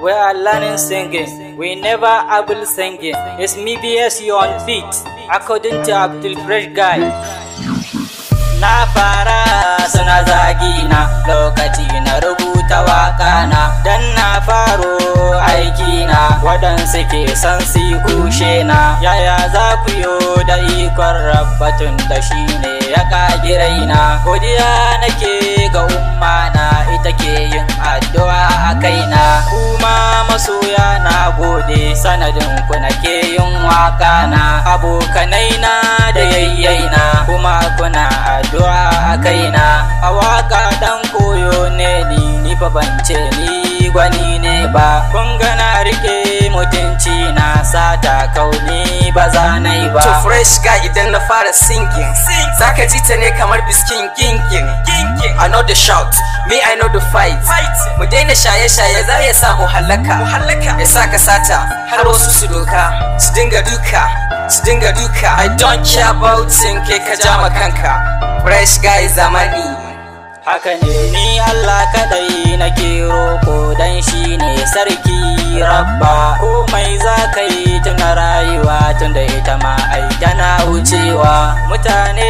We are learning singing. We never able singing. It's me BSU on beat. According to Abdul Fresh Guy. Na fara suna zagi na lokaci na rubuta waka na dan na faro aiki na waɗansu ke san su kushe na yaya za ku yo da ikon rabbatun da shi ne ya kagi raina godiya nake ga umma na ita ke yin addu'a a kaina kuma masoya na gode sanadin ku nake yin waka na abokanai na da yayyaina kuma kuna addu'a a kaina a waka dan koyo ne ni fa bance ni gwani ne ba kun ga na rike mutunci na sata kauni ba zanai ba to Fresh Guy idan na fara singing zaka ji ta ne kamar biskin gingin I know the shout me I know the fight mu daina shaye-shaye za ya samu halaka ya saka sata har wasu su doka su dinga duka I don't care about ke ka jama kanka Fresh Guy zamani haka ne ni Allah kadai nake roko dan shi ne sarki rabba komai za ka yi tun rayuwa tun da ita ma ai tana wucewa mutane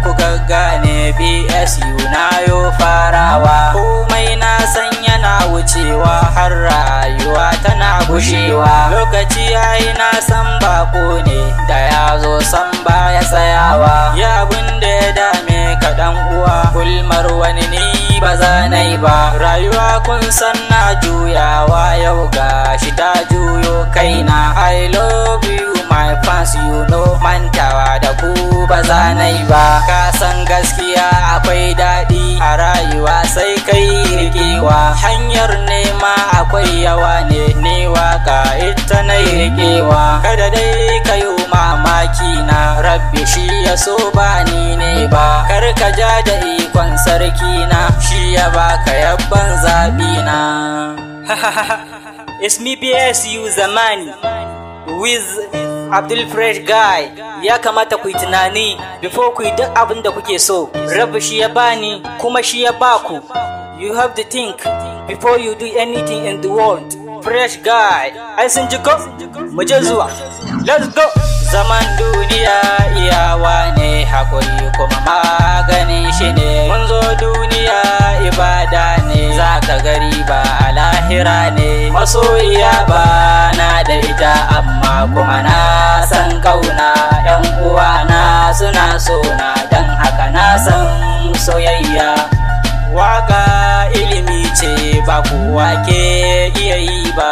ku gaggane BSU na yo farawa komai na san yana wucewa har rayuwa tana gushewa lokaci yayi na san bako ne da ya zo san baya tsayawa ya abin da ya dame ka dan uwa kulmar wani ni ba zanai ba rayuwa kun san na juyawa yau gashi ta juyo kaina I love you my fans you know mantawa da ku ba zanai ba ka san gaskiya akwai daɗi a rayuwa sai kai rikewa hanyar nema akwai yawa ne waka ita na rikewa kada dai kayo mamaki na rabbi shi ya so ba ni ne ba kar ka ja da ikon sarki na shi ya baka yabban zabi na It's me BSU zamani with Abdul Fresh Guy ya kamata ku yi tunani before ku yi duk abin da kuke so rabbi shi ya bani kuma shi ya baku you have to think before you do anything in the world Fresh Guy ai sun ji ko mu je zuwa let's go zaman duniya iyawa ne hakuri kuma magani shi ne mun zo duniya ibada ne za ka gari ba a lahira ne masoyiya ba na da ita amma kuma na san kauna yan uwana suna sona dan haka na san soyayya waka ilimi ce ba kowa ke iya yi ba